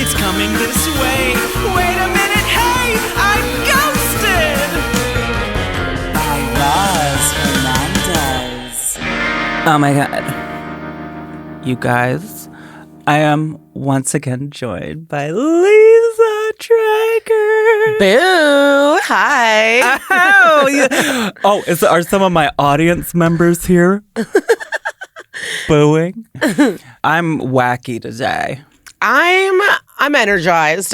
It's coming this way. Wait a minute, hey, I'm ghosted! By Roz Hernandez. Oh my God. You guys, I am once again joined by Liza Treyger. Boo! Hi. Oh, yeah. Are some of my audience members here? Booing? I'm wacky today. I'm energized.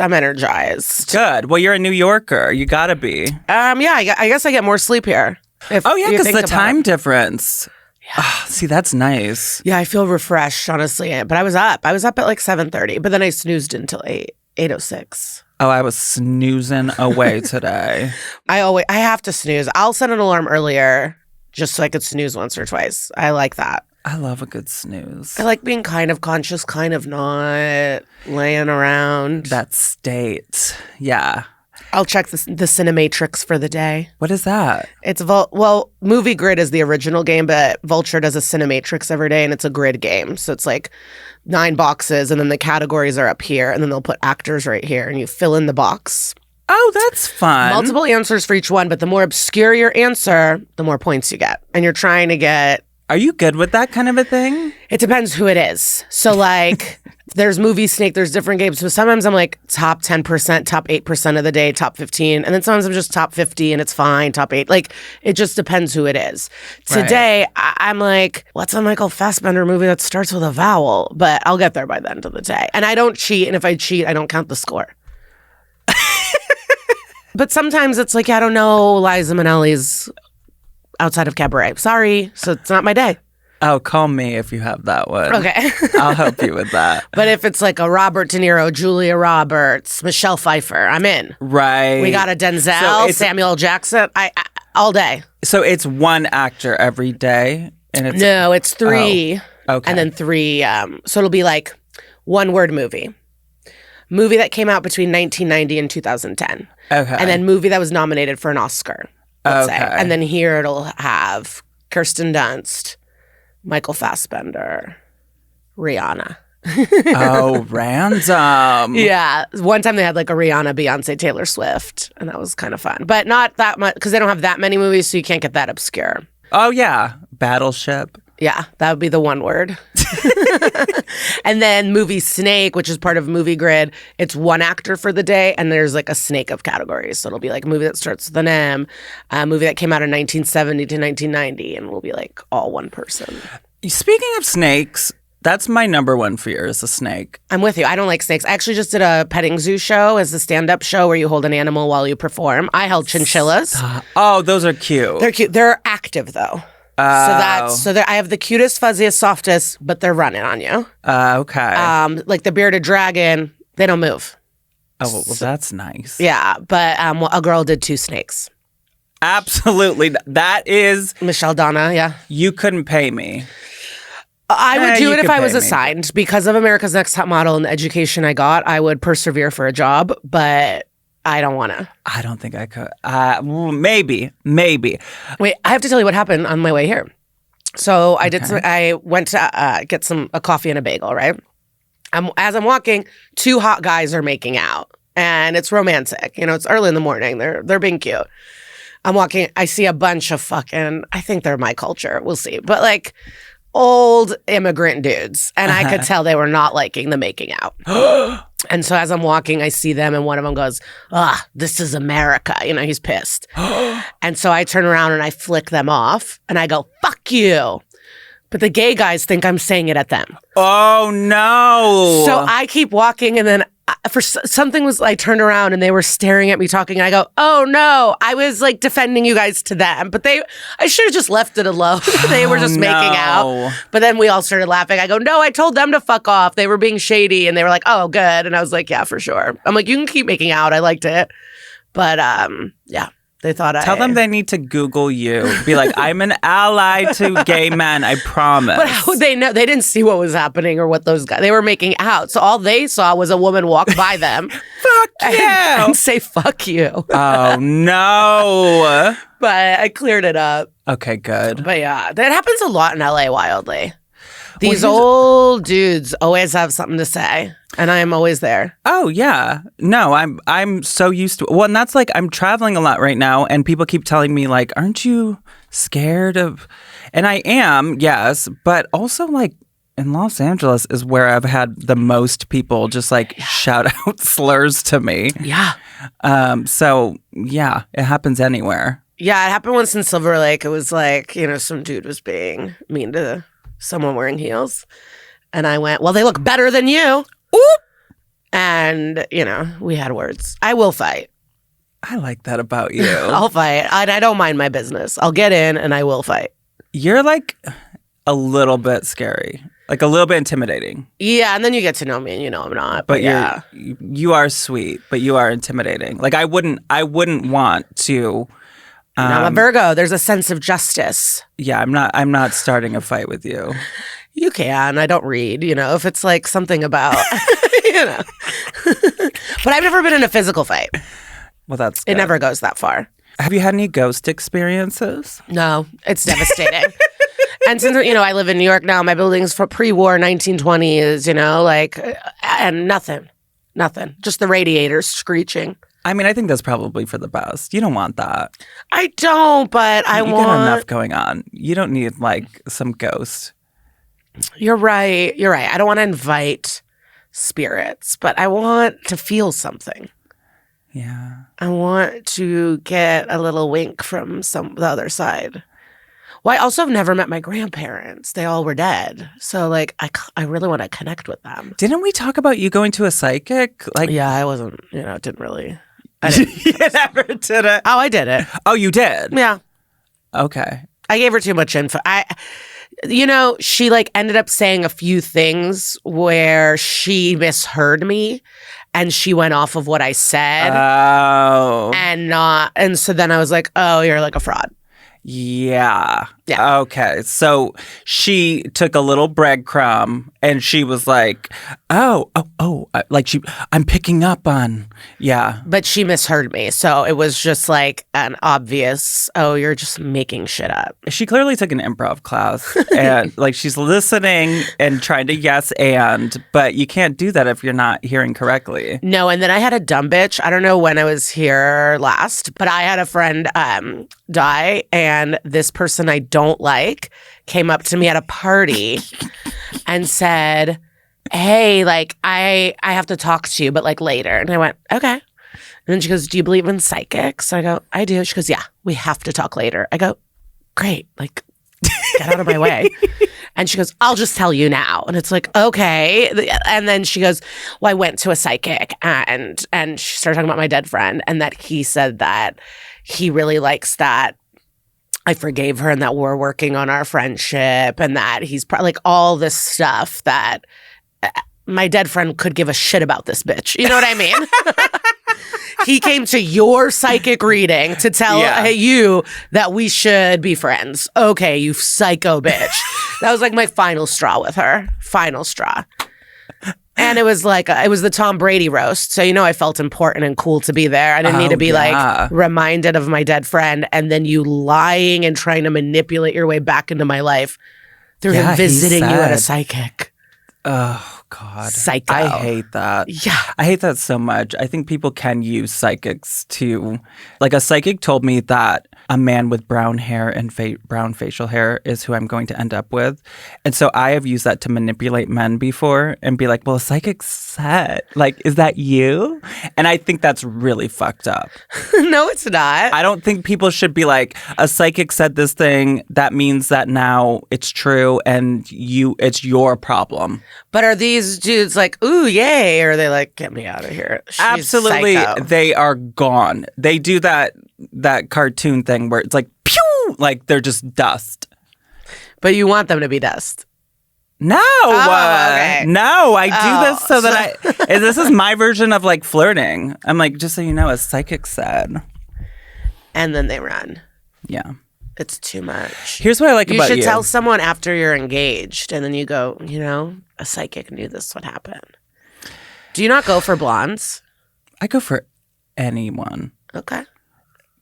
Good. Well, you're a New Yorker. You gotta be. Yeah, I guess I get more sleep here. Oh, yeah, because the time difference. Yeah. Oh, see, that's nice. Yeah, I feel refreshed, honestly. But I was up. I was up at like 7:30, but then I snoozed until 8:06. Oh, I was snoozing away today. I have to snooze. I'll set an alarm earlier just so I could snooze once or twice. I like that. I love a good snooze. I like being kind of conscious, kind of not, laying around. That state. Yeah. I'll check the Cinematrix for the day. What is that? It's Movie Grid is the original game, but Vulture does a Cinematrix every day, and it's a grid game. So it's like 9 boxes, and then the categories are up here, and then they'll put actors right here, and you fill in the box. Oh, that's fun. Multiple answers for each one, but the more obscure your answer, the more points you get. And you're trying to get... Are you good with that kind of a thing? It depends who it is. So like... There's Movie Snake, there's different games. So sometimes I'm like top 10%, top 8% of the day, top 15. And then sometimes I'm just top 50 and it's fine, top 8. Like, it just depends who it is. Today, I'm like, what's a Michael Fassbender movie that starts with a vowel? But I'll get there by the end of the day. And I don't cheat. And if I cheat, I don't count the score. But sometimes it's like, I don't know Liza Minnelli's Outside of Cabaret. Sorry. So it's not my day. Oh, call me if you have that one. Okay. I'll help you with that. But if it's like a Robert De Niro, Julia Roberts, Michelle Pfeiffer, I'm in. Right. We got a Denzel, Samuel Jackson, I all day. So it's one actor every day? And it's No, it's 3. Oh, okay. And then 3. So it'll be like one-word movie. Movie that came out between 1990 and 2010. Okay. And then movie that was nominated for an Oscar, let's say. And then here it'll have Kirsten Dunst, Michael Fassbender, Rihanna. Oh, random. Yeah. One time they had like a Rihanna, Beyonce, Taylor Swift, and that was kind of fun. But not that much, because they don't have that many movies, so you can't get that obscure. Oh, yeah. Battleship. Yeah, that would be the one word. And then Movie Snake, which is part of Movie Grid, it's one actor for the day, and there's like a snake of categories. So it'll be like a movie that starts with an M, a movie that came out in 1970 to 1990, and we'll be like all one person. Speaking of snakes, that's my number one fear is a snake. I'm with you. I don't like snakes. I actually just did a petting zoo show as a stand-up show where you hold an animal while you perform. I held chinchillas. Oh, those are cute. They're cute. They're active, though. So I have the cutest, fuzziest, softest, but they're running on you. Okay. Like the bearded dragon, they don't move. Oh, well, that's nice. Yeah, but a girl did 2 snakes. Absolutely. That is... Michelle Donna, yeah. You couldn't pay me. I would do it if I was me. assigned. Because of America's Next Top Model and the education I got, I would persevere for a job, but... I don't want to. I don't think I could. Maybe. Wait, I have to tell you what happened on my way here. So I went to get a coffee and a bagel, right? As I'm walking, 2 hot guys are making out. And it's romantic. You know, it's early in the morning. They're being cute. I'm walking. I see a bunch of fucking, I think they're my culture. We'll see. But like old immigrant dudes. And I could tell they were not liking the making out. And so as I'm walking, I see them, and one of them goes, this is America. You know, he's pissed. And so I turn around and I flick them off, and I go, fuck you. But the gay guys think I'm saying it at them. Oh, no. So I keep walking, and then I turned around, and they were staring at me talking, and I go, oh, no. I was, like, defending you guys to them. But I should have just left it alone. They were just making out. But then we all started laughing. I go, no, I told them to fuck off. They were being shady, and they were like, oh, good. And I was like, yeah, for sure. I'm like, you can keep making out. I liked it. But, yeah. They thought Tell them they need to Google you. Be like, I'm an ally to gay men, I promise. But how would they know? They didn't see what was happening or what those guys... They were making out. So all they saw was a woman walk by them. Fuck you! And say, fuck you. Oh, no. But I cleared it up. Okay, good. But yeah, that happens a lot in LA, wildly. These old dudes always have something to say, and I am always there. Oh yeah, no, I'm so used to it. Well, and that's like I'm traveling a lot right now, and people keep telling me like, "Aren't you scared of?" And I am, yes, but also like in Los Angeles is where I've had the most people just like shout out slurs to me. Yeah. So yeah, it happens anywhere. Yeah, it happened once in Silver Lake. It was like, some dude was being mean to someone wearing heels. And I went, well, they look better than you. Oop! And, we had words. I will fight. I like that about you. I'll fight. I don't mind my business. I'll get in and I will fight. You're like a little bit scary. Like a little bit intimidating. Yeah, and then you get to know me and you know I'm not. But yeah. you are sweet, but you are intimidating. Like I wouldn't want to I'm a Virgo. There's a sense of justice. Yeah, I'm not starting a fight with you. You can. I don't read, if it's like something about But I've never been in a physical fight. Well, that's good. It never goes that far. Have you had any ghost experiences? No, it's devastating. And since, I live in New York now, my building's for pre-war 1920s, and nothing. Just the radiators screeching. I mean, I think that's probably for the best. You don't want that. I don't, but I want... You get enough going on. You don't need, some ghost. You're right. I don't want to invite spirits, but I want to feel something. Yeah. I want to get a little wink from the other side. Well, I also have never met my grandparents. They all were dead. So, I really want to connect with them. Didn't we talk about you going to a psychic? Yeah, I wasn't, didn't really. I didn't. You never did it? Oh, I did it. Oh, you did? Yeah. Okay. I gave her too much info. She, ended up saying a few things where she misheard me. And she went off of what I said. Oh. And so then I was like, oh, you're like a fraud. Yeah. Yeah. Okay. So she took a little breadcrumb and she was like, I'm picking up on, yeah. But she misheard me. So it was just like an obvious, oh, you're just making shit up. She clearly took an improv class and she's listening and trying to but you can't do that if you're not hearing correctly. No. And then I had a dumb bitch. I don't know when I was here last, but I had a friend die, and this person I don't like came up to me at a party and said, hey, I have to talk to you, but later. And I went, okay. And then she goes, do you believe in psychics? I go, I do. She goes, yeah, we have to talk later. I go, great. Get out of my way. And she goes, I'll just tell you now. And it's like, okay. And then she goes, well, I went to a psychic and she started talking about my dead friend and that he said that he really likes that I forgave her and that we're working on our friendship and that he's all this stuff that my dead friend could give a shit about this bitch. You know what I mean? He came to your psychic reading to tell you that we should be friends. Okay, you psycho bitch. That was my final straw with her. Final straw. And it was it was the Tom Brady roast. So, I felt important and cool to be there. I didn't need to be reminded of my dead friend and then you lying and trying to manipulate your way back into my life through him visiting you at a psychic. Oh, God. Psycho. I hate that. Yeah. I hate that so much. I think people can use psychics to... a psychic told me that a man with brown hair and brown facial hair is who I'm going to end up with. And so I have used that to manipulate men before and be like, well, a psychic said, is that you? And I think that's really fucked up. No, it's not. I don't think people should be like, a psychic said this thing, that means that now it's true and it's your problem. But are these dudes ooh, yay? Or are they get me out of here? She's absolutely. psycho. They are gone. They do that cartoon thing where it's pew! They're just dust. But you want them to be dust. No. Okay. No, I do this so that this is my version of flirting. I'm just so you know, a psychic said. And then they run. Yeah. It's too much. Here's what I like about you. You should tell someone after you're engaged, and then you go, a psychic knew this would happen. Do you not go for blondes? I go for anyone. Okay.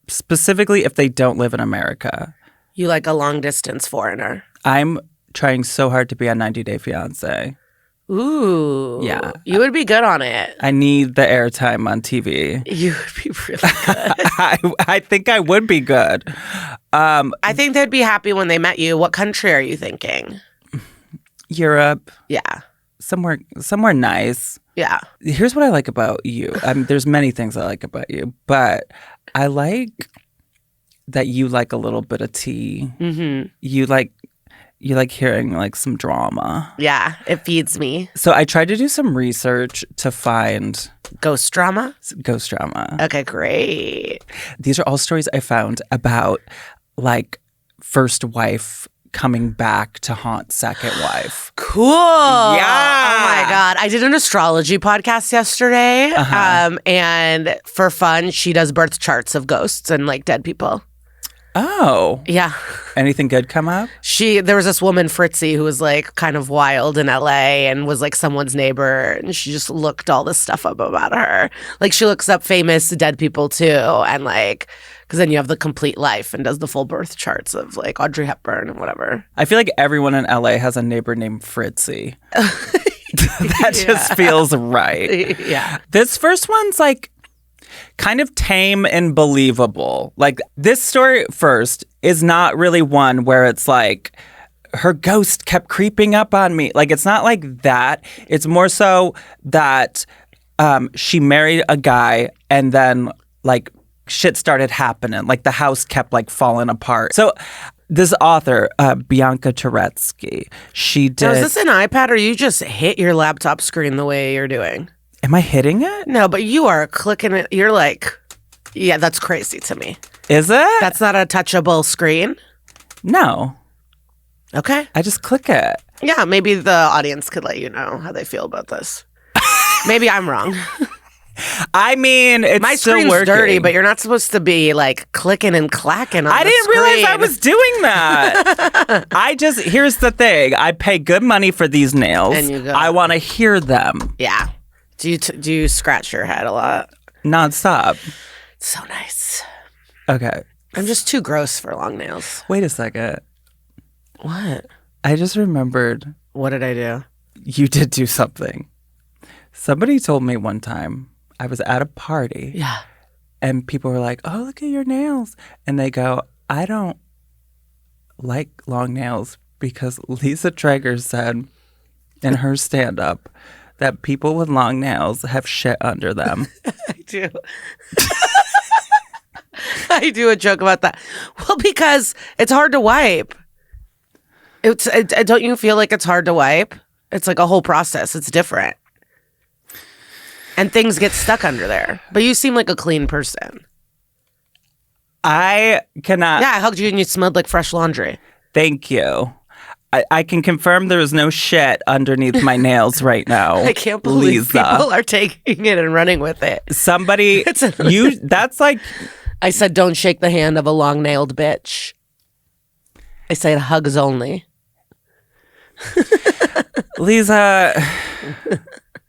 Specifically if they don't live in America. You like a long-distance foreigner. I'm trying so hard to be on 90 Day Fiancé. Ooh. Yeah. You would be good on it. I need the airtime on TV. You would be really good. I think I would be good. I think they'd be happy when they met you. What country are you thinking? Europe. Yeah. Somewhere nice. Yeah. Here's what I like about you. There's many things I like about you, but I like that you like a little bit of tea. Mm-hmm. You like hearing like some drama. Yeah, it feeds me. So I tried to do some research to find Ghost drama? ghost drama. Okay, great. These are all stories I found about like first wife coming back to haunt second wife. Cool. Yeah. Oh my God. I did an astrology podcast yesterday. And for fun, she does birth charts of ghosts and like dead people. Oh. Yeah. Anything good come up? There was this woman, Fritzy, who was like kind of wild in LA and was like someone's neighbor. And she just looked all this stuff up about her. Like she looks up famous dead people too. And like, because then you have the complete life and does the full birth charts of like Audrey Hepburn and whatever. I feel like everyone in LA has a neighbor named Fritzy. That just feels right. Yeah. This first one's like kind of tame and believable. Like this story first is not really one where it's like her ghost kept creeping up on me. Like it's not like that. It's more so that she married a guy and then like shit started happening. Like the house kept like falling apart. So this author, Bianca Turetsky, she did... Now, is this an iPad or you just hit your laptop screen the way you're doing? Am I hitting it? No, but you are clicking it. You're like, yeah, that's crazy to me. Is it? That's not a touchable screen? No. Okay. I just click it. Yeah, maybe the audience could let you know how they feel about this. Maybe I'm wrong. I mean, it's My still screen's working. dirty, but you're not supposed to be like clicking and clacking on I the didn't screen. realize I was doing that. Here's the thing. I pay good money for these nails. And you go. I want to hear them. Yeah. Do you scratch your head a lot? Nonstop. It's so nice. Okay. I'm just too gross for long nails. Wait a second. What? I just remembered What did I do? you did do something. Somebody told me one time I was at a party. Yeah. And people were like, oh, look at your nails. And they go, I don't like long nails because Liza Treyger said in her stand-up that people with long nails have shit under them. I do. I do a joke about that. Well, because it's hard to wipe. Don't you feel like it's hard to wipe? It's like a whole process. It's different. And things get stuck under there. But you seem like a clean person. I cannot. Yeah, I hugged you and you smelled like fresh laundry. Thank you. I can confirm there is no shit underneath my nails right now. I can't believe Liza. people are taking it and running with it. Somebody, that's like... I said, don't shake the hand of a long-nailed bitch. I said hugs only. Liza,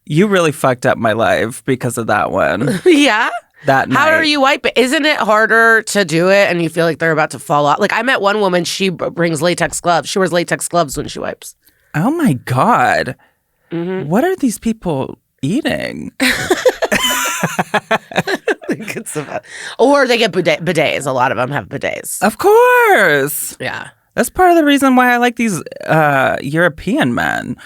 you really fucked up my life because of that one. Yeah? That night. How are you wiping? Isn't it harder to do it and you feel like they're about to fall off? Like I met one woman, she brings latex gloves. She wears latex gloves when she wipes. Oh my God. Mm-hmm. What are these people eating? Or they get bidets. A lot of them have bidets. Of course. Yeah. That's part of the reason why I like these European men.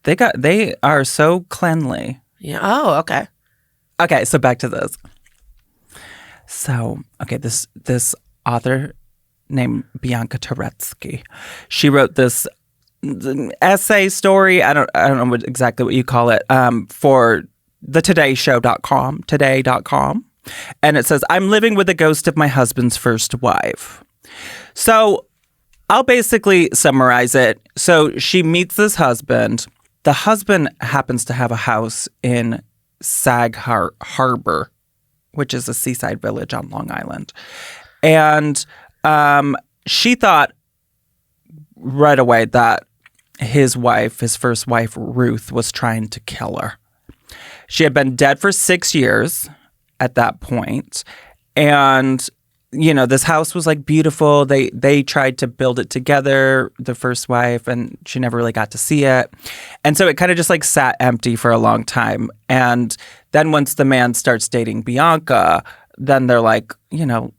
They are so cleanly. Yeah. Oh, okay. Okay, so back to this. So, okay, this author named Bianca Turetsky, she wrote this essay story. I don't know exactly what you call it. For the today.com, and it says, "I'm living with the ghost of my husband's first wife." So, I'll basically summarize it. So she meets this husband. The husband happens to have a house in Sag Harbor, which is a seaside village on Long Island. And she thought right away that his first wife, Ruth, was trying to kill her. She had been dead for 6 years at that point. And this house was like beautiful. They tried to build it together, the first wife, and she never really got to see it. And so it kind of just like sat empty for a long time. And then once the man starts dating Bianca, then they're like,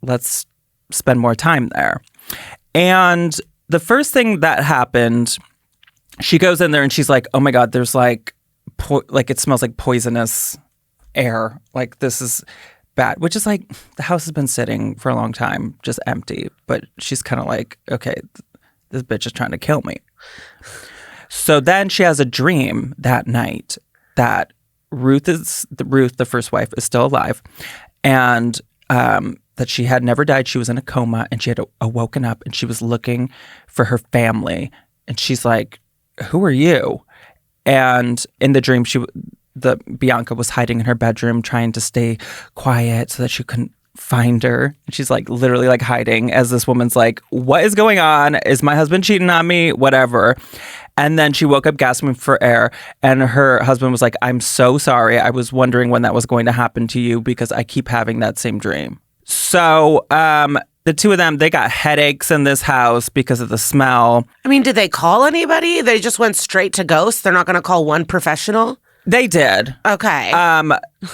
let's spend more time there. And the first thing that happened, she goes in there and she's like, oh my God, there's like it smells like poisonous air. Like this is bad, which is like the house has been sitting for a long time, just empty. But she's kind of like, okay, this bitch is trying to kill me. So then she has a dream that night that Ruth, the first wife, is still alive, and that she had never died. She was in a coma, and she had woken up, and she was looking for her family. And she's like, "Who are you?" And in the dream, Bianca was hiding in her bedroom trying to stay quiet so that she couldn't find her. And she's like literally like hiding as this woman's like, what is going on? Is my husband cheating on me? Whatever. And then she woke up gasping for air, and her husband was like, I'm so sorry. I was wondering when that was going to happen to you because I keep having that same dream. So the two of them, they got headaches in this house because of the smell. I mean, did they call anybody? They just went straight to ghosts? They're not going to call one professional? They did. Okay.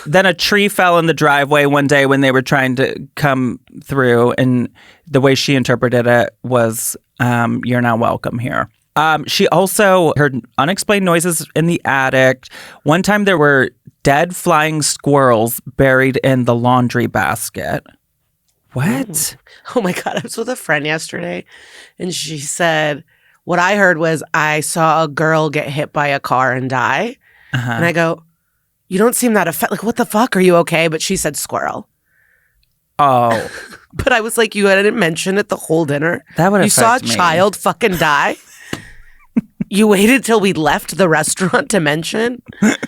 Then a tree fell in the driveway one day when they were trying to come through, and the way she interpreted it was, you're not welcome here. She also heard unexplained noises in the attic. One time there were dead flying squirrels buried in the laundry basket. What? Oh my God. I was with a friend yesterday, and she said, what I heard was, I saw a girl get hit by a car and die. Uh-huh. And I go, you don't seem that affected. Like, what the fuck? Are you okay? But she said squirrel. Oh. But I was like, you hadn't mentioned it the whole dinner. That would affect me. You saw a child fucking die? You waited till we left the restaurant to mention? But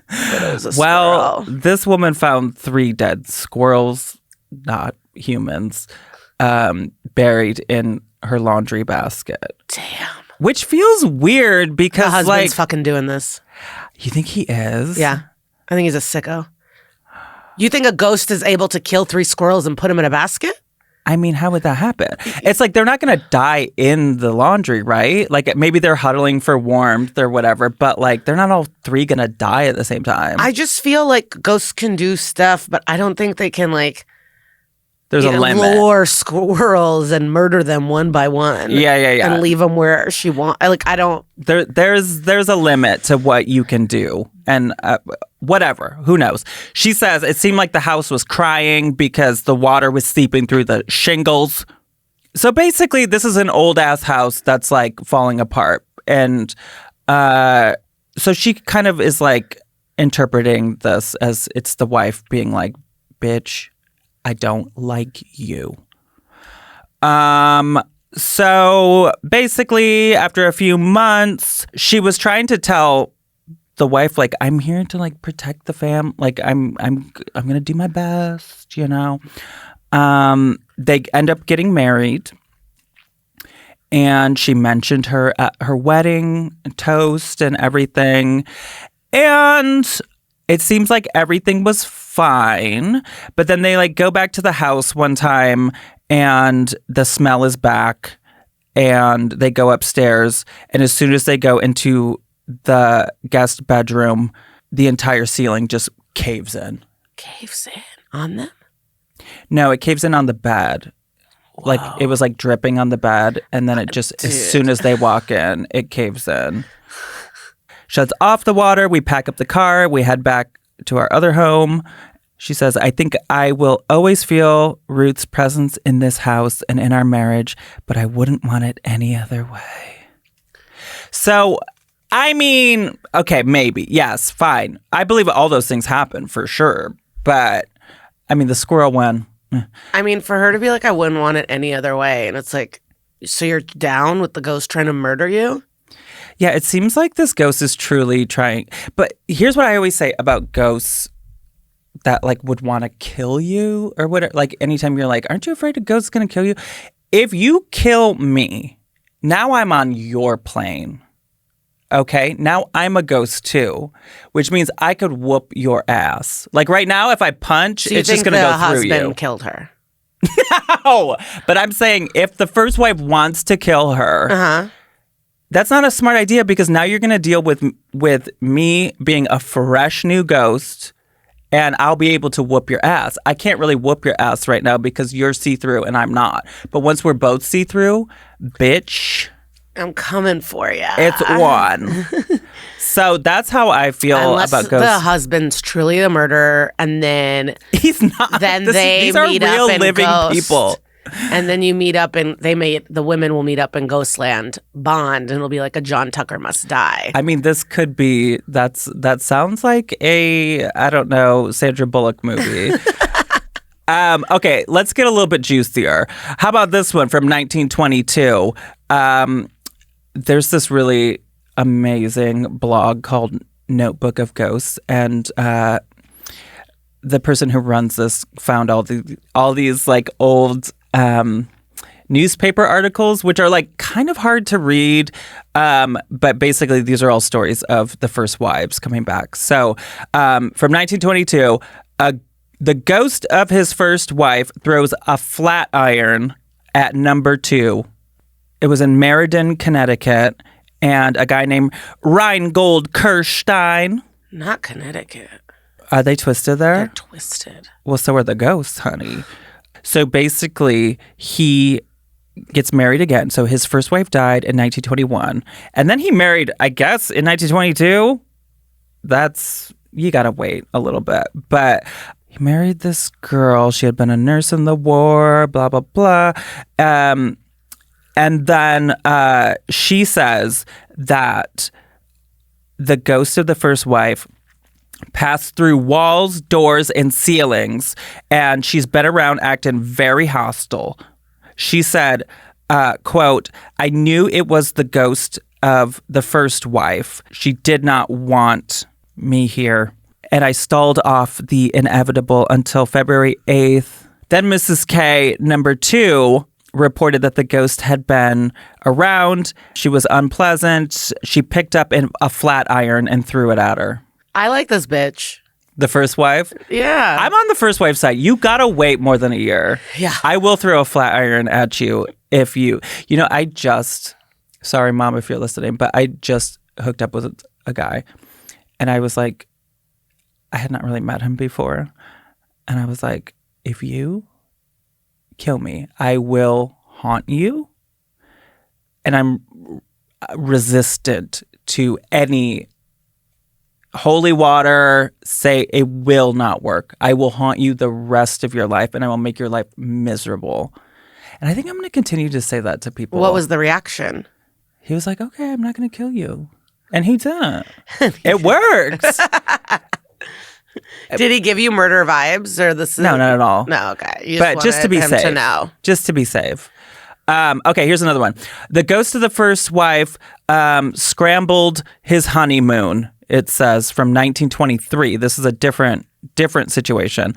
it was a well, squirrel. This woman found 3 dead squirrels, not humans, buried in her laundry basket. Damn. Which feels weird because, the husband's fucking doing this. You think he is? Yeah. I think he's a sicko. You think a ghost is able to kill 3 squirrels and put them in a basket? I mean, how would that happen? It's like they're not going to die in the laundry, right? Like maybe they're huddling for warmth or whatever, but like they're not all 3 going to die at the same time. I just feel like ghosts can do stuff, but I don't think they can like... There's a limit. Lure squirrels and murder them one by one. Yeah. And leave them where she wants. Like, I don't... There's a limit to what you can do. And whatever. Who knows? She says it seemed like the house was crying because the water was seeping through the shingles. So basically, this is an old-ass house that's, like, falling apart. And so she kind of is, like, interpreting this as it's the wife being like, bitch, I don't like you. So basically, after a few months, she was trying to tell the wife, like, I'm here to like protect the fam. Like, I'm gonna do my best, you know. They end up getting married, and she mentioned her at her wedding toast and everything, and it seems like everything was fine, but then they like go back to the house one time and the smell is back, and they go upstairs, and as soon as they go into the guest bedroom, the entire ceiling just caves in. Caves in on them? No, it caves in on the bed. Whoa. Like it was like dripping on the bed, and then it just, as soon as they walk in, it caves in. Shuts off the water. We pack up the car. We head back to our other home. She says, I think I will always feel Ruth's presence in this house and in our marriage, but I wouldn't want it any other way. So, I mean, okay, maybe. Yes, fine. I believe all those things happen for sure. But, I mean, the squirrel one. I mean, for her to be like, I wouldn't want it any other way. And it's like, so you're down with the ghost trying to murder you? Yeah, it seems like this ghost is truly trying. But here's what I always say about ghosts that like would want to kill you or whatever. Like anytime you're like, aren't you afraid a ghost is going to kill you? If you kill me, now I'm on your plane. Okay, now I'm a ghost too, which means I could whoop your ass. Like right now, if I punch, so it's just going to go through you. The husband killed her. No, but I'm saying if the first wife wants to kill her, that's not a smart idea because now you're going to deal with me being a fresh new ghost and I'll be able to whoop your ass. I can't really whoop your ass right now because you're see-through and I'm not. But once we're both see-through, bitch, I'm coming for you. it's on. So that's how I feel about ghosts. The husband's truly the murderer, and then he's not. Then These are meet real up in living Ghost. people. And then you meet up and the women will meet up in Ghostland, bond, and it'll be like a John Tucker Must Die. I mean, this could be, that sounds like a, I don't know, Sandra Bullock movie. Okay, let's get a little bit juicier. How about this one from 1922? There's this really amazing blog called Notebook of Ghosts, and the person who runs this found all these like old newspaper articles, which are like kind of hard to read, but basically these are all stories of the first wives coming back. So from 1922, the ghost of his first wife throws a flat iron at number 2. It was in Meriden, Connecticut, and a guy named Reingold Kirstein. Not Connecticut. Are they twisted there? They're twisted. Well, so are the ghosts, honey. So basically, he gets married again. So his first wife died in 1921. And then he married, I guess, in 1922. You gotta wait a little bit. But he married this girl. She had been a nurse in the war, blah, blah, blah. And then she says that the ghost of the first wife passed through walls, doors, and ceilings, and she's been around acting very hostile. She said, quote, "I knew it was the ghost of the first wife. She did not want me here. And I stalled off the inevitable until February 8th. Then Mrs. K, number 2, reported that the ghost had been around. She was unpleasant. She picked up a flat iron and threw it at her." I like this bitch. The first wife? Yeah. I'm on the first wife side. You gotta wait more than a year. Yeah. I will throw a flat iron at you if sorry, Mom, if you're listening, but I just hooked up with a guy. And I was like, I had not really met him before. And I was like, if you kill me, I will haunt you. And I'm resistant to any holy water. Say it will not work. I will haunt you the rest of your life and I will make your life miserable. And I think I'm going to continue to say that to people. What was the reaction? He was like, okay, I'm not going to kill you. And he didn't. It works. Did he give you murder vibes or this? No, not at all. No, okay. You But just to be him safe. to know. Just to be safe. Okay, here's another one. The ghost of the first wife scrambled his honeymoon, it says, from 1923. This is a different situation.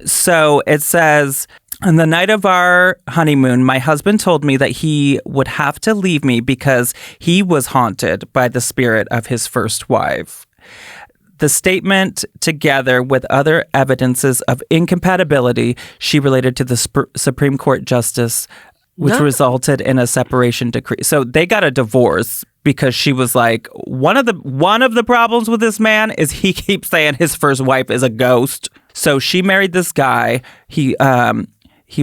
So it says, on the night of our honeymoon, my husband told me that he would have to leave me because he was haunted by the spirit of his first wife. The statement, together with other evidences of incompatibility, she related to the Supreme Court justice, which resulted in a separation decree. So they got a divorce because she was like, one of the problems with this man is he keeps saying his first wife is a ghost. So she married this guy. He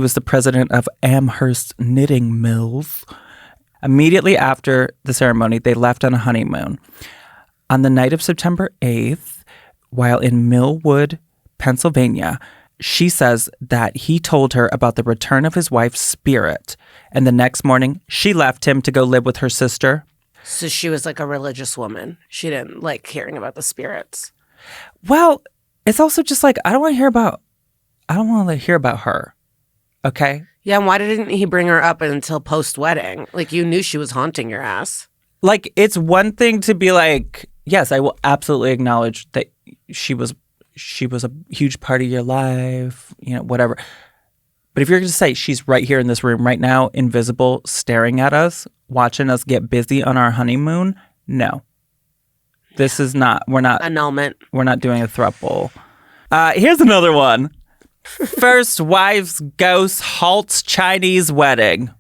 was the president of Amherst Knitting Mills. Immediately after the ceremony, they left on a honeymoon. On the night of September 8th, while in Millwood, Pennsylvania, she says that he told her about the return of his wife's spirit. And the next morning, she left him to go live with her sister. So she was like a religious woman. She didn't like hearing about the spirits. Well, it's also just like, I don't want to hear about her. Okay? Yeah, and why didn't he bring her up until post-wedding? Like, you knew she was haunting your ass. Like, it's one thing to be like, yes, I will absolutely acknowledge that she was a huge part of your life, whatever. But if you're going to say she's right here in this room right now, invisible, staring at us, watching us get busy on our honeymoon, no. This is not, we're not. Annulment. We're not doing a throuple. Here's another one First wife's ghost halts Chinese wedding.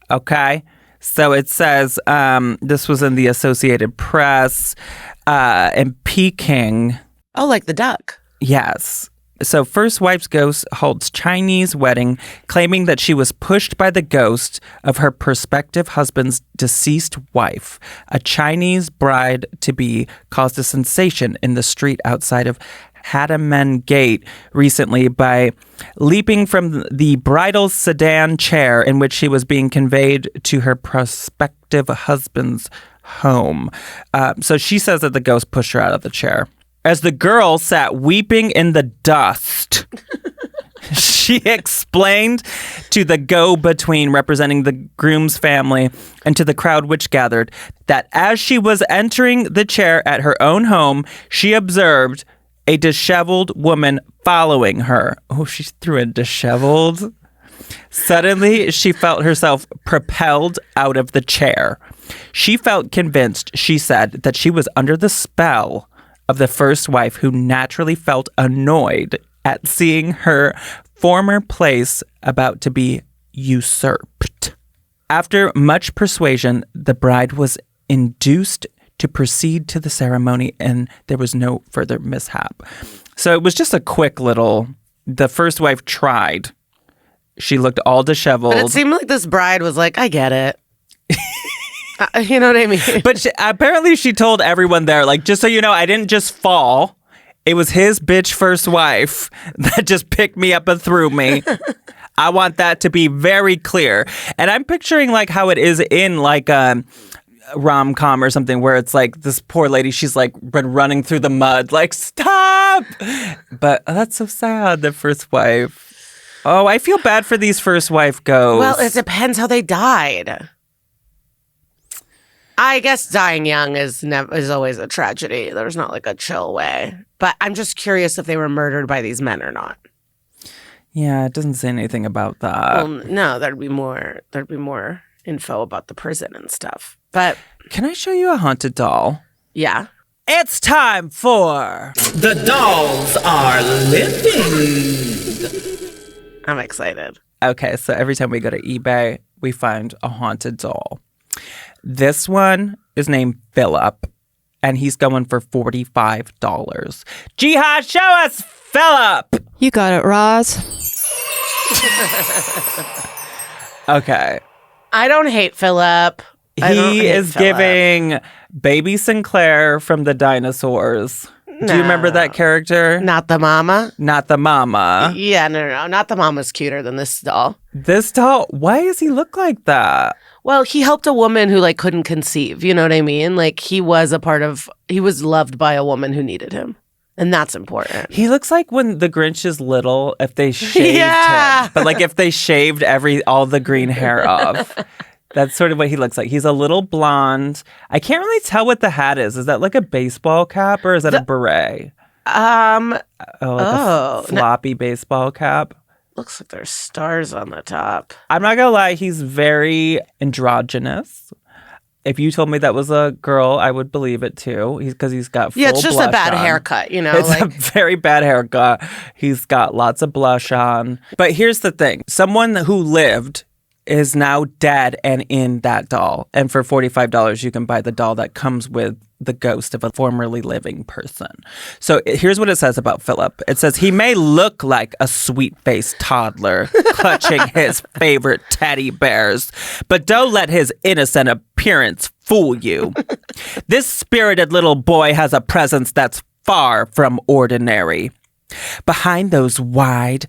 Okay. So it says, this was in the Associated Press, in Peking. Oh, like the duck. Yes. So first wife's ghost holds Chinese wedding, claiming that she was pushed by the ghost of her prospective husband's deceased wife. A Chinese bride-to-be caused a sensation in the street outside of Hattie Gate recently by leaping from the bridal sedan chair in which she was being conveyed to her prospective husband's home. So she says that the ghost pushed her out of the chair. As the girl sat weeping in the dust, she explained to the go-between representing the groom's family and to the crowd which gathered that as she was entering the chair at her own home, she observed a disheveled woman following her. Oh, she threw in disheveled. Suddenly, she felt herself propelled out of the chair. She felt convinced, she said, that she was under the spell of the first wife, who naturally felt annoyed at seeing her former place about to be usurped. After much persuasion, the bride was induced to proceed to the ceremony, and there was no further mishap. So it was just a quick little, the first wife tried. She looked all disheveled. But it seemed like this bride was like, I get it. You know what I mean? But apparently she told everyone there, like, just so you know, I didn't just fall. It was his bitch first wife that just picked me up and threw me. I want that to be very clear. And I'm picturing like how it is in like a rom-com or something where it's like this poor lady, she's like been running through the mud, like, stop. But that's so sad, the first wife. Oh, I feel bad for these first wife ghosts. Well, it depends how they died. I guess dying young is always a tragedy. There's not like a chill way. But I'm just curious if they were murdered by these men or not. Yeah, it doesn't say anything about that. Well, no, there'd be more info about the prison and stuff. But can I show you a haunted doll? Yeah. It's time for The Dolls Are Living. I'm excited. Okay, so every time we go to eBay, we find a haunted doll. This one is named Philip, and he's going for $45. Jiha, show us Philip! You got it, Roz. Okay. I don't hate Philip. He is giving Baby Sinclair from the dinosaurs. Do you remember that character? Not the mama? Not the mama. Yeah, no. Not the mama's cuter than this doll. This doll? Why does he look like that? Well, he helped a woman who like couldn't conceive. You know what I mean? Like he was loved by a woman who needed him. And that's important. He looks like when the Grinch is little, if they shaved him. But like if they shaved all the green hair off. That's sort of what he looks like. He's a little blonde. I can't really tell what the hat is. Is that like a baseball cap or is that a beret? A floppy baseball cap. Looks like there's stars on the top. I'm not gonna lie, he's very androgynous. If you told me that was a girl, I would believe it too. Because he's got full it's just a bad on. haircut, you know. It's a very bad haircut. He's got lots of blush on. But here's the thing: someone who lived is now dead and in that doll. And for $45, you can buy the doll that comes with the ghost of a formerly living person. So here's what it says about Philip. It says, he may look like a sweet-faced toddler clutching his favorite teddy bears, but don't let his innocent appearance fool you. This spirited little boy has a presence that's far from ordinary. Behind those wide,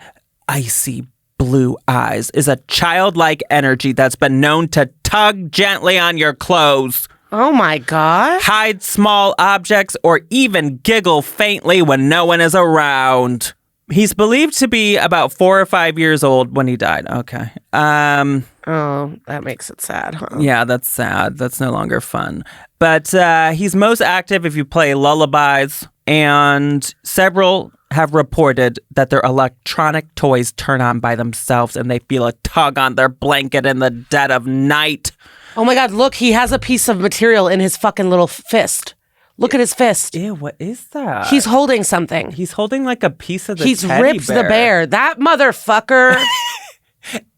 icy blue eyes is a childlike energy that's been known to tug gently on your clothes. Oh my God. Hide small objects or even giggle faintly when no one is around. He's believed to be about 4 or 5 years old when he died. Okay. Oh, that makes it sad, huh? Yeah, that's sad. That's no longer fun. But he's most active if you play lullabies, and several have reported that their electronic toys turn on by themselves and they feel a tug on their blanket in the dead of night. Oh my God, look, he has a piece of material in his fucking little fist. Look at his fist. Ew, what is that? He's holding something. He's holding like a piece of the He's teddy ripped bear. the bear. That motherfucker.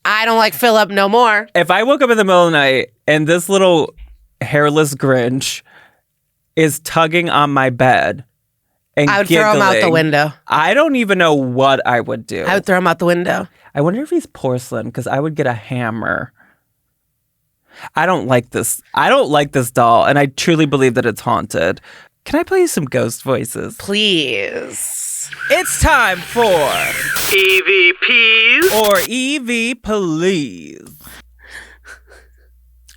I don't like Philip no more. If I woke up in the middle of the night and this little hairless Grinch is tugging on my bed and I would giggling, throw him out the window. I don't even know what I would do. I would throw him out the window. I wonder if he's porcelain because I would get a hammer. I don't like this. I don't like this doll, and I truly believe that it's haunted. Can I play you some ghost voices? Please. It's time for EVPs. or EV Police.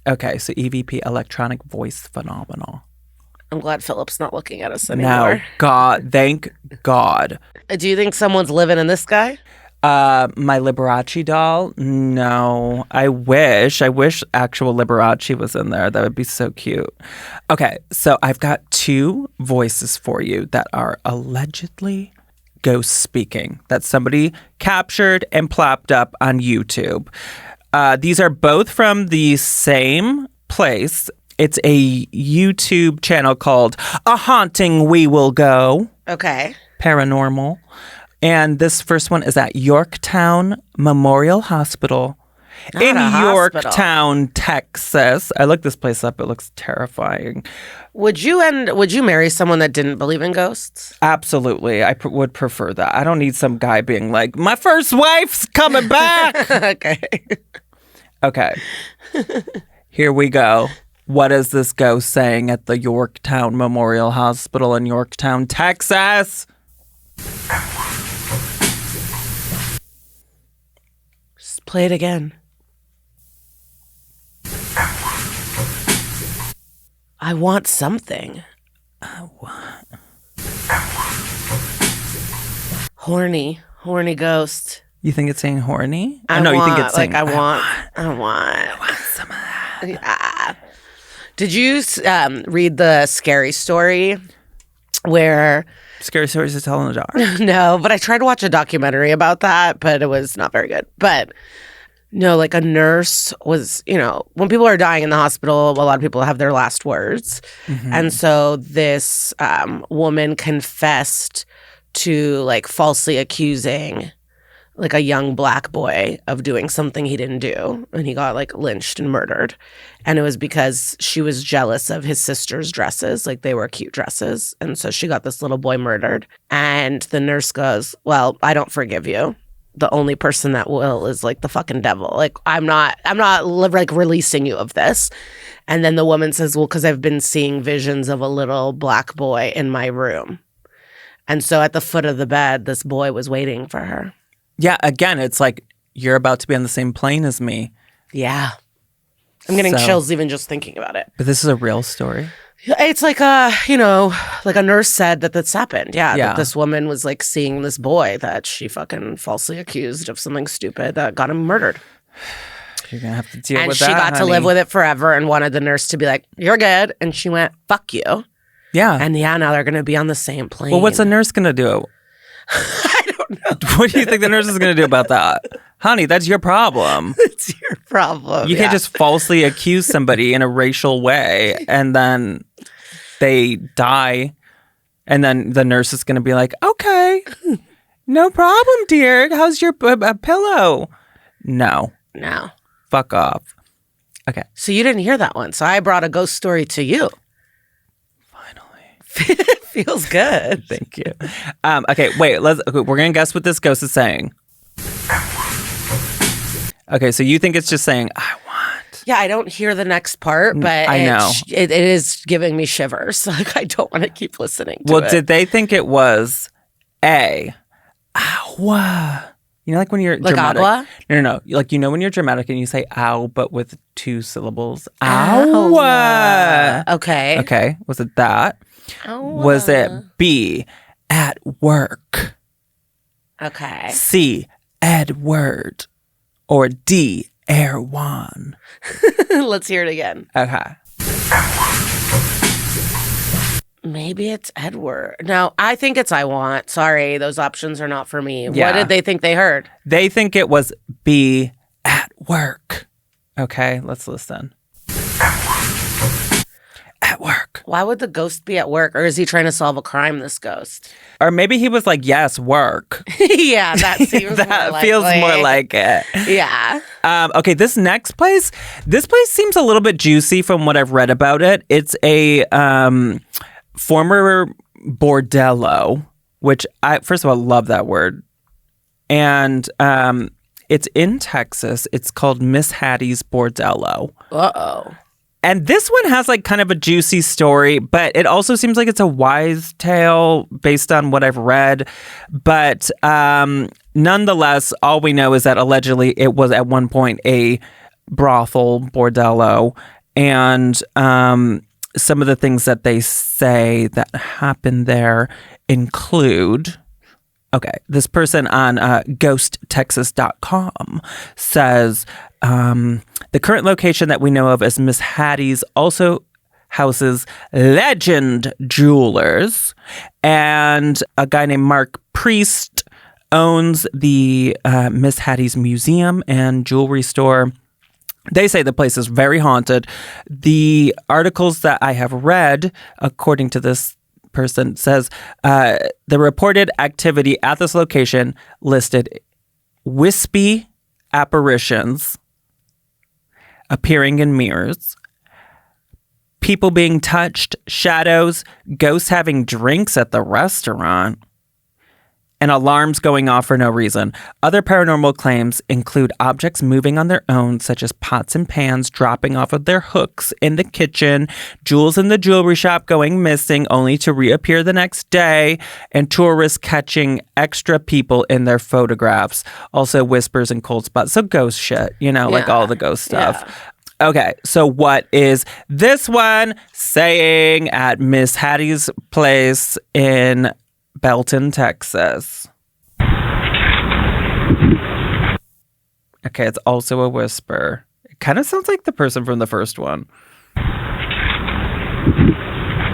Okay, so EVP, electronic voice phenomenal. I'm glad Philip's not looking at us anymore. No, God, thank God. Do you think someone's living in this guy? My Liberace doll? No. I wish actual Liberace was in there. That would be so cute. Okay, so I've got 2 voices for you that are allegedly ghost speaking that somebody captured and plopped up on YouTube. These are both from the same place. It's a YouTube channel called A Haunting We Will Go. Okay. Paranormal. And this first one is at Yorktown Memorial Hospital in Yorktown, Texas. I looked this place up. It looks terrifying. Would you marry someone that didn't believe in ghosts? Absolutely. I would prefer that. I don't need some guy being like, my first wife's coming back. Okay. Okay. Here we go. What is this ghost saying at the Yorktown Memorial Hospital in Yorktown, Texas? Just play it again. I want something. Horny ghost. You think it's saying horny? I no, want, you think it's saying I want some of that. Yeah. Did you read the scary story where... Scary stories to tell in the dark. No, but I tried to watch a documentary about that, but it was not very good. But no, like a nurse was, when people are dying in the hospital, a lot of people have their last words. Mm-hmm. And so this woman confessed to like falsely accusing like a young black boy of doing something he didn't do. And he got like lynched and murdered. And it was because she was jealous of his sister's dresses. Like they were cute dresses. And so she got this little boy murdered. And the nurse goes, well, I don't forgive you. The only person that will is like the fucking devil. Like I'm not like releasing you of this. And then the woman says, well, because I've been seeing visions of a little black boy in my room. And so at the foot of the bed, this boy was waiting for her. Yeah, again, it's like you're about to be on the same plane as me. Yeah. I'm getting chills even just thinking about it. But this is a real story. It's like like a nurse said that this happened. Yeah, that this woman was like seeing this boy that she fucking falsely accused of something stupid that got him murdered. You're going to have to deal and with that, And she got to live with it forever and wanted the nurse to be like, you're good. And she went, fuck you. Yeah. And now they're going to be on the same plane. Well, what's a nurse going to do? I don't know. What do you think the nurse is going to do about that? Honey, that's your problem. It's your problem. You can't just falsely accuse somebody in a racial way and then they die. And then the nurse is going to be like, okay, no problem, dear. How's your pillow? No. Fuck off. Okay. So you didn't hear that one. So I brought a ghost story to you. Feels good. Thank you. Okay, wait. We're gonna guess what this ghost is saying. Okay, so you think it's just saying "I want"? Yeah, I don't hear the next part, but I know it is giving me shivers. Like I don't want to keep listening to it. Well, did they think it was A? Ow. You know, like when you're like dramatic. agua? No. Like when you're dramatic and you say "ow" but with 2 syllables. Ow. Okay. Okay. Was it that? Was it B, at work? Okay. C, Edward? Or D, Erwan? Let's hear it again. Okay. Maybe it's Edward. No, I think it's I want. Sorry, those options are not for me. Yeah. What did they think they heard? They think it was B, at work. Okay, let's listen. At work. Why would the ghost be at work? Or is he trying to solve a crime, this ghost? Or maybe he was like, yes, work. Yeah, that seems That feels more like it. Yeah. Okay, this next place seems a little bit juicy from what I've read about it. It's a former bordello, which I, first of all, love that word. And it's in Texas. It's called Miss Hattie's Bordello. Uh-oh. And this one has like kind of a juicy story, but it also seems like it's a wise tale based on what I've read. But nonetheless, all we know is that allegedly it was at one point a brothel, bordello. And some of the things that they say that happened there include... Okay, this person on ghosttexas.com says the current location that we know of as Miss Hattie's also houses Legend Jewelers, and a guy named Mark Priest owns the Miss Hattie's Museum and Jewelry Store. They say the place is very haunted. The articles that I have read, according to this person, says the reported activity at this location listed wispy apparitions appearing in mirrors, people being touched, shadows, ghosts having drinks at the restaurant, and alarms going off for no reason. Other paranormal claims include objects moving on their own, such as pots and pans dropping off of their hooks in the kitchen, jewels in the jewelry shop going missing only to reappear the next day, and tourists catching extra people in their photographs. Also whispers and cold spots. So ghost shit, like all the ghost stuff. Yeah. Okay, so what is this one saying at Miss Hattie's place in Belton, Texas? Okay, it's also a whisper. It kind of sounds like the person from the first one. I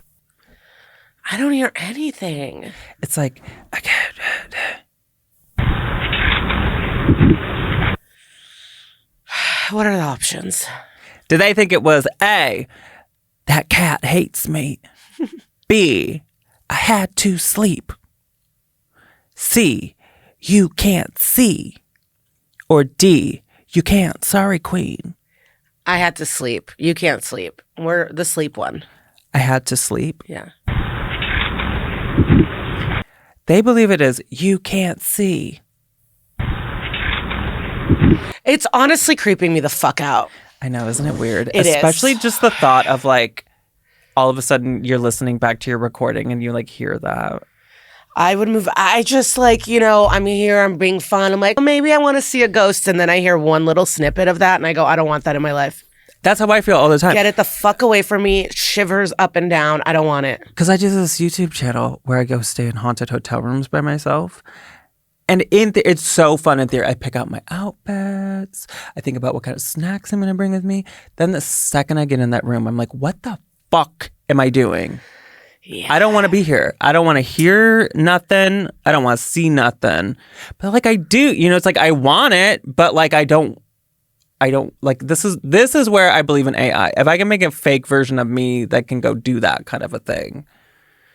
don't hear anything. It's like... What are the options? Do they think it was A, that cat hates me? B, I had to sleep? C, you can't see? Or D, you can't, sorry, queen? I had to sleep. You can't sleep. We're the sleep one. I had to sleep? Yeah. They believe it is you can't see. It's honestly creeping me the fuck out. I know, isn't it weird? It Especially is. just the thought of like, all of a sudden you're listening back to your recording and you like hear that. I would move. I just like, I'm here, I'm being fun. I'm like, well, maybe I want to see a ghost. And then I hear one little snippet of that and I go, I don't want that in my life. That's how I feel all the time. Get it the fuck away from me. Shivers up and down. I don't want it. Because I do this YouTube channel where I go stay in haunted hotel rooms by myself. And it's so fun in theory. I pick out my outfits. I think about what kind of snacks I'm going to bring with me. Then the second I get in that room, I'm like, what the fuck am I doing? Yeah. I don't want to be here. I don't want to hear nothing. I don't want to see nothing. But like I do, it's like I want it, but like I don't like this is where I believe in AI. If I can make a fake version of me that can go do that kind of a thing.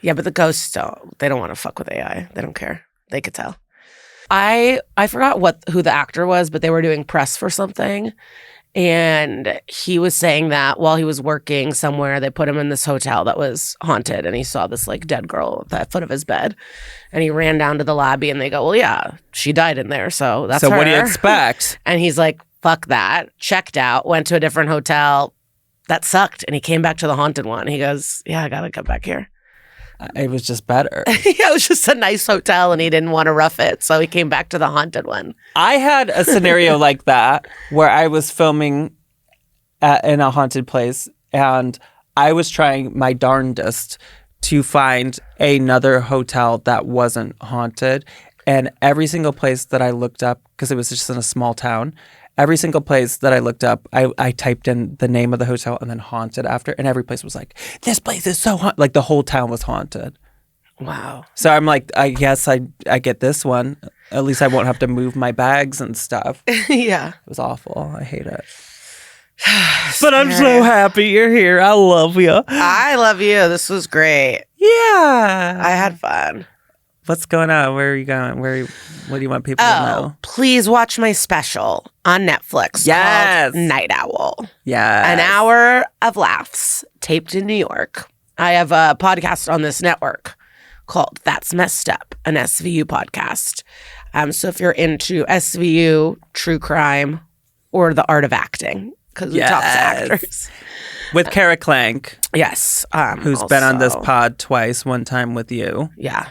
Yeah, but the ghosts they don't want to fuck with AI. They don't care. They could tell. I forgot who the actor was, but they were doing press for something. And he was saying that while he was working somewhere, they put him in this hotel that was haunted, and he saw this like dead girl at the foot of his bed. And he ran down to the lobby, and they go, well, yeah, she died in there, so that's her. So what do you expect? And he's like, fuck that. Checked out, went to a different hotel. That sucked. And he came back to the haunted one. He goes, yeah, I gotta come back here. It was just better. Yeah, it was just a nice hotel and he didn't want to rough it. So he came back to the haunted one. I had a scenario like that where I was filming in a haunted place and I was trying my darndest to find another hotel that wasn't haunted. And every single place that I looked up, because it was just in a small town, every single place that I looked up, I typed in the name of the hotel and then haunted after. And every place was like, this place is so haunted. Like the whole town was haunted. Wow. So I'm like, I guess I get this one. At least I won't have to move my bags and stuff. Yeah. It was awful. I hate it. But I'm so happy you're here. I love you. I love you. This was great. Yeah. I had fun. What's going on? Where are you going? What do you want people to know? Please watch my special on Netflix called Night Owl. Yeah. An hour of laughs taped in New York. I have a podcast on this network called That's Messed Up, an SVU podcast. So if you're into SVU, true crime, or the art of acting, because we talk to actors. With Kara Clank. Yes. Who's been on this pod twice, one time with you. Yeah.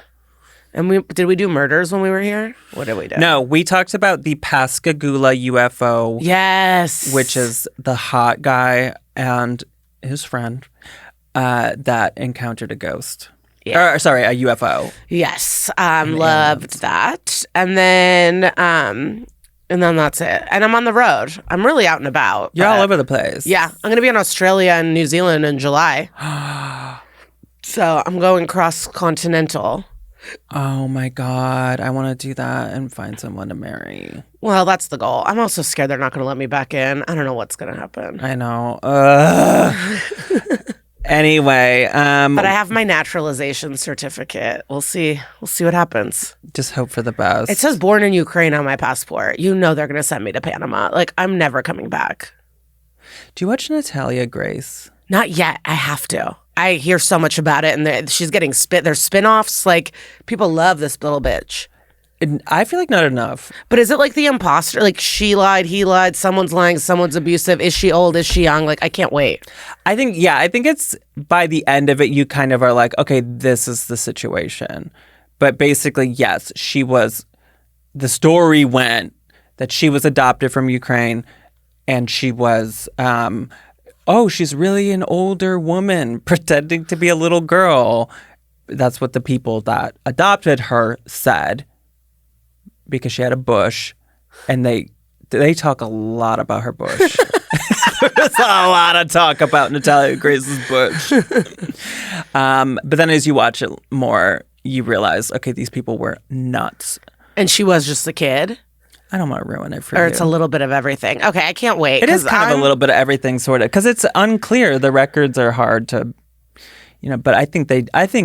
And did we do murders when we were here? What did we do? No, we talked about the Pascagoula UFO. Yes. Which is the hot guy and his friend that encountered a ghost. Yeah. Or, sorry, a UFO. Yes. Loved that. And then that's it. And I'm on the road. I'm really out and about. You're all over the place. Yeah. I'm going to be in Australia and New Zealand in July. So I'm going cross-continental. Oh my God. I want to do that and find someone to marry. Well, that's the goal. I'm also scared they're not going to let me back in. I don't know what's going to happen. I know. Anyway. But I have my naturalization certificate. We'll see. We'll see what happens. Just hope for the best. It says born in Ukraine on my passport. You know they're going to send me to Panama. Like, I'm never coming back. Do you watch Natalia Grace? Not yet. I have to. I hear so much about it, and she's getting there's spin-offs. Like, people love this little bitch. I feel like not enough. But is it like the imposter? Like, she lied, he lied, someone's lying, someone's abusive. Is she old? Is she young? Like, I can't wait. I think it's by the end of it, you kind of are like, okay, this is the situation. But basically, yes, the story went that she was adopted from Ukraine, and she was, she's really an older woman pretending to be a little girl. That's what the people that adopted her said, because she had a bush, and they talk a lot about her bush. There's a lot of talk about Natalia Grace's bush. But then as you watch it more, you realize, okay, these people were nuts. And she was just a kid? I don't want to ruin it for you. Or it's a little bit of everything. Okay, I can't wait. It is kind of a little bit of everything, sort of, because it's unclear. The records are hard to, but I think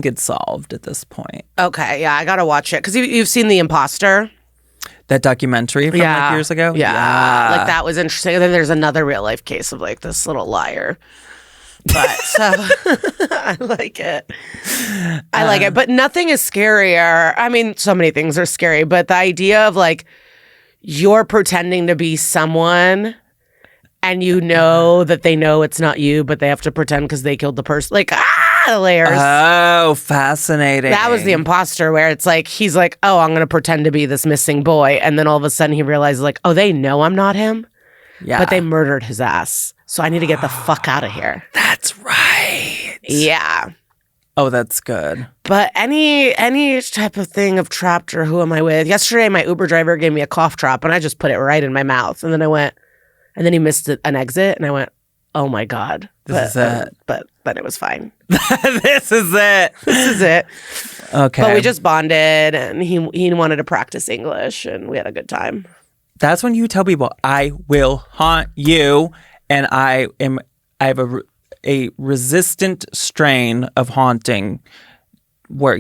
it's solved at this point. Okay, yeah, I got to watch it. Because you've seen The Imposter? That documentary from like years ago? Yeah. Like, that was interesting. And then there's another real life case of like this little liar. But so I like it. I like it. But nothing is scarier. I mean, so many things are scary. But the idea of like you're pretending to be someone and you know that they know it's not you, but they have to pretend because they killed the person. Like, layers. Oh, fascinating. That was The Imposter, where it's like, he's like, oh, I'm going to pretend to be this missing boy. And then all of a sudden he realizes like, oh, they know I'm not him. Yeah. But they murdered his ass. So I need to get the fuck out of here. That's right. Yeah. Oh, that's good. But any type of thing of trapped or who am I with? Yesterday, my Uber driver gave me a cough drop and I just put it right in my mouth. And then then he missed an exit and I went, oh my God. This is it. But it was fine. This is it. This is it. Okay. But we just bonded and he wanted to practice English and we had a good time. That's when you tell people, I will haunt you. And I have a resistant strain of haunting where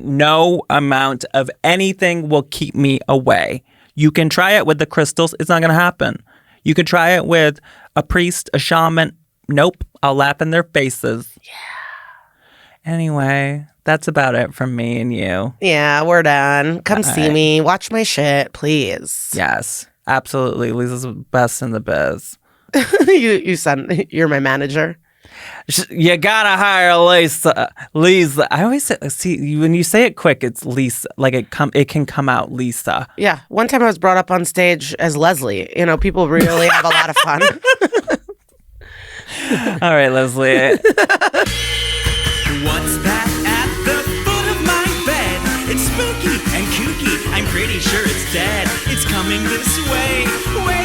no amount of anything will keep me away. You can try it with the crystals. It's not going to happen. You could try it with a priest, a shaman. Nope. I'll laugh in their faces. Yeah. Anyway, that's about it from me and you. Yeah, we're done. Come see me. Watch my shit, please. Yes, absolutely. Lisa's best in the biz. You're my manager. You gotta hire Lisa. I always say, when you say it quick, it's Lisa. Like it can come out Lisa. Yeah. One time I was brought up on stage as Leslie. People really have a lot of fun. All right, Leslie. What's that at the foot of my bed? It's spooky and kooky. I'm pretty sure it's dead. It's coming this way. Wait